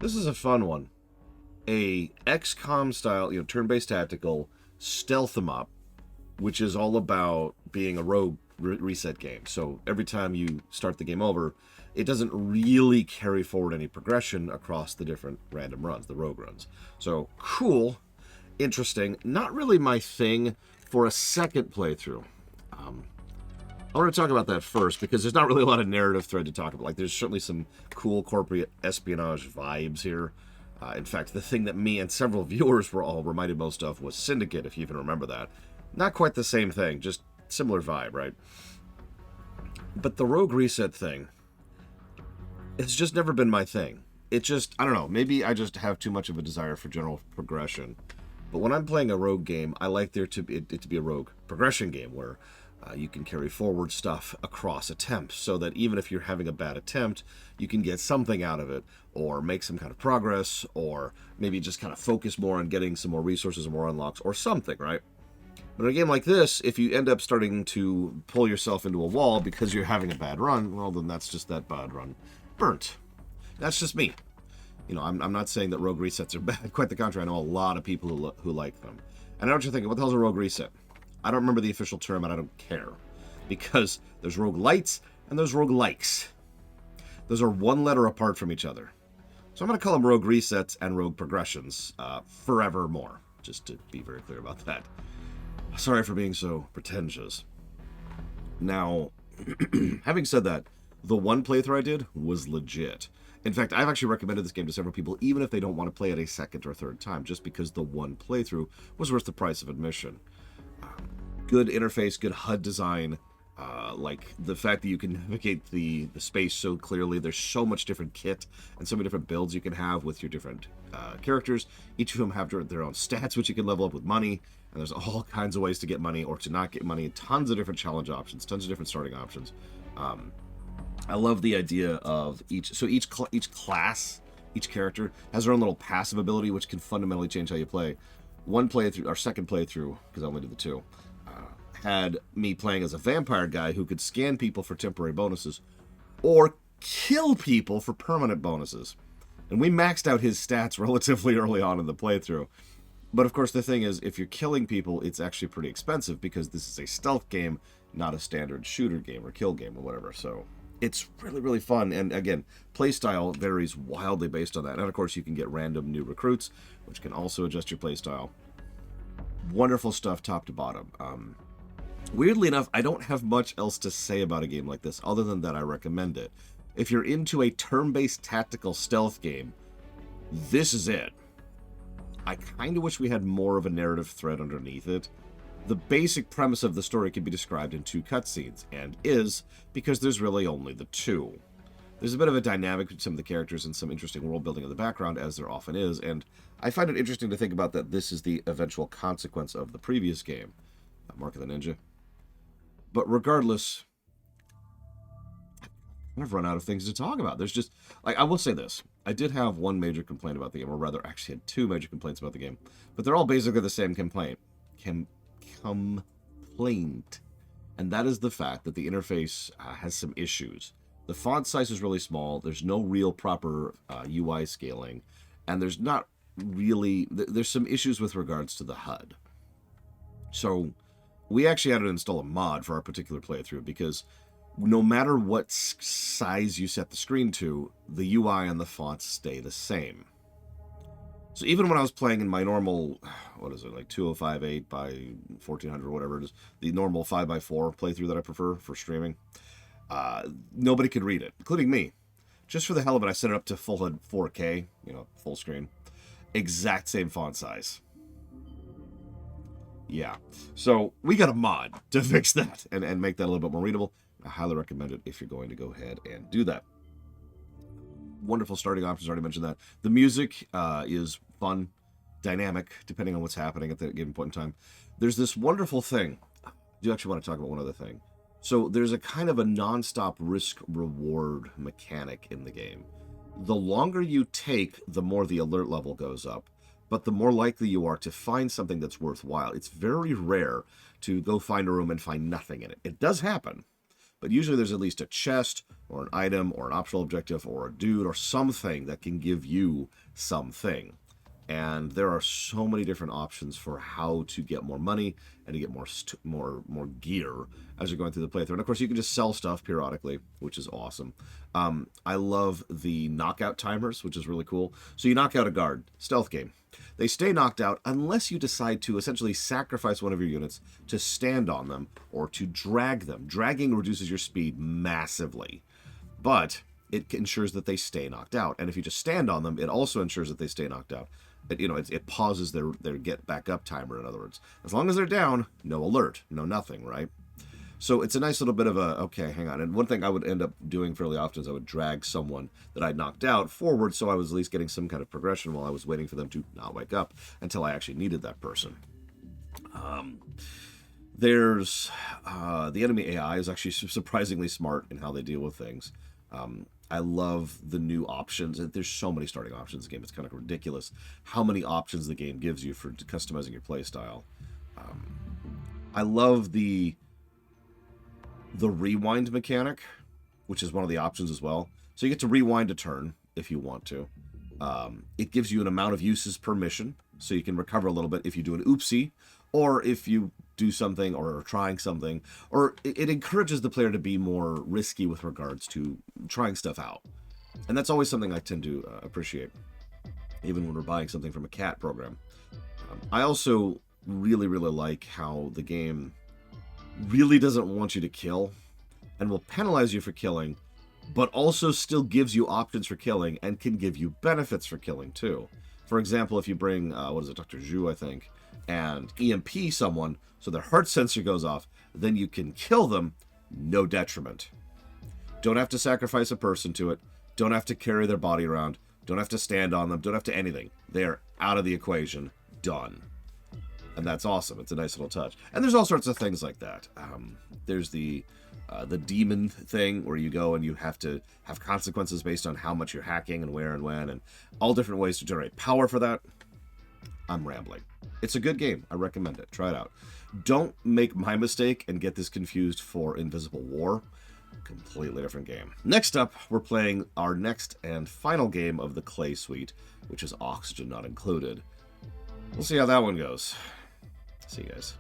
This is a fun one. A XCOM style, turn-based tactical stealth 'em up, which is all about being a rogue reset game. So every time you start the game over, it doesn't really carry forward any progression across the different random runs, the rogue runs. So cool, interesting. Not really my thing for a second playthrough. I want to talk about that first because there's not really a lot of narrative thread to talk about. Like, there's certainly some cool corporate espionage vibes here. In fact, the thing that me and several viewers were all reminded most of was Syndicate, if you even remember that. Not quite the same thing, just similar vibe, right? But the rogue reset thing, it's just never been my thing. It just, I don't know, maybe I just have too much of a desire for general progression. But when I'm playing a rogue game, I like it to be a rogue progression game where you can carry forward stuff across attempts so that even if you're having a bad attempt, you can get something out of it or make some kind of progress or maybe just kind of focus more on getting some more resources or more unlocks or something, right? But in a game like this, if you end up starting to pull yourself into a wall because you're having a bad run, well, then that's just that bad run burnt. That's just me. I'm not saying that rogue resets are bad. Quite the contrary. I know a lot of people who like them. And I know what you're thinking, what the hell's a rogue reset? I don't remember the official term, and I don't care. Because there's rogue lights and there's rogue likes. Those are one letter apart from each other. So I'm going to call them rogue resets and rogue progressions forevermore. Just to be very clear about that. Sorry for being so pretentious. Now, having said that, the one playthrough I did was legit. In fact, I've actually recommended this game to several people, even if they don't want to play it a second or third time, just because the one playthrough was worth the price of admission. Good interface, good HUD design, like the fact that you can navigate the space so clearly. There's so much different kit and so many different builds you can have with your different characters. Each of them have their own stats, which you can level up with money. And there's all kinds of ways to get money or to not get money. Tons of different challenge options, tons of different starting options. I love the idea of each class, each character has their own little passive ability, which can fundamentally change how you play. One playthrough, or second playthrough, because I only did the two, had me playing as a vampire guy who could scan people for temporary bonuses or kill people for permanent bonuses. And we maxed out his stats relatively early on in the playthrough. But of course, the thing is, if you're killing people, it's actually pretty expensive because this is a stealth game, not a standard shooter game or kill game or whatever. So it's really, really fun. And again, playstyle varies wildly based on that. And of course, you can get random new recruits, which can also adjust your playstyle. Wonderful stuff top to bottom. Weirdly enough, I don't have much else to say about a game like this, other than that I recommend it. If you're into a turn-based tactical stealth game, this is it. I kind of wish we had more of a narrative thread underneath it. The basic premise of the story can be described in two cutscenes, and is, because there's really only the two. There's a bit of a dynamic with some of the characters and some interesting world building in the background, as there often is, and I find it interesting to think about that this is the eventual consequence of the previous game, Mark of the Ninja. But regardless, I've run out of things to talk about. There's just, like, I will say this. I did have one major complaint about the game, or rather, actually had two major complaints about the game. But they're all basically the same complaint. Complaint. And that is the fact that the interface has some issues. The font size is really small. There's no real proper UI scaling. And there's not really, there's some issues with regards to the HUD. So we actually had to install a mod for our particular playthrough because no matter what size you set the screen to, the UI and the fonts stay the same. So even when I was playing in my normal, what is it, like 2058 by 1400 or whatever it is, the normal 5x4 playthrough that I prefer for streaming, nobody could read it, including me. Just for the hell of it, I set it up to full 4K, full screen. Exact same font size. Yeah. So we got a mod to fix that and make that a little bit more readable. I highly recommend it if you're going to go ahead and do that. Wonderful starting options, already mentioned that. The music is fun, dynamic, depending on what's happening at that given point in time. There's this wonderful thing. I do actually want to talk about one other thing. So there's a kind of a non-stop risk-reward mechanic in the game. The longer you take, the more the alert level goes up, but the more likely you are to find something that's worthwhile. It's very rare to go find a room and find nothing in it. It does happen, but usually there's at least a chest or an item or an optional objective or a dude or something that can give you something. And there are so many different options for how to get more money and to get more gear as you're going through the playthrough. And of course, you can just sell stuff periodically, which is awesome. I love the knockout timers, which is really cool. So you knock out a guard, stealth game. They stay knocked out unless you decide to essentially sacrifice one of your units to stand on them or to drag them. Dragging reduces your speed massively, but it ensures that they stay knocked out. And if you just stand on them, it also ensures that they stay knocked out. It pauses their get back up timer, in other words. As long as they're down, no alert, no nothing, right? So it's a nice little bit of a, okay, hang on. And one thing I would end up doing fairly often is I would drag someone that I'd knocked out forward, so I was at least getting some kind of progression while I was waiting for them to not wake up until I actually needed that person. There's the enemy AI is actually surprisingly smart in how they deal with things. I love the new options. There's so many starting options in the game. It's kind of ridiculous how many options the game gives you for customizing your playstyle. I love the rewind mechanic, which is one of the options as well. So you get to rewind a turn if you want to. It gives you an amount of uses per mission, so you can recover a little bit if you do an oopsie, or if you do something or are trying something, or it encourages the player to be more risky with regards to trying stuff out. And that's always something I tend to appreciate, even when we're buying something from a cat program. I also really like how the game really doesn't want you to kill and will penalize you for killing, but also still gives you options for killing and can give you benefits for killing too. For example, if you bring, Dr. Zhu, I think, and EMP someone so their heart sensor goes off, then you can kill them, no detriment. Don't have to sacrifice a person to it, don't have to carry their body around, don't have to stand on them, don't have to anything. They're out of the equation, done. And that's awesome. It's a nice little touch. And there's all sorts of things like that. There's the demon thing where you go and you have to have consequences based on how much you're hacking and where and when, and all different ways to generate power for that. I'm rambling. It's a good game. I recommend it. Try it out. Don't make my mistake and get this confused for Invisible War. Completely different game. Next up, we're playing our next and final game of the Clay Suite, which is Oxygen Not Included. We'll see how that one goes. See you guys.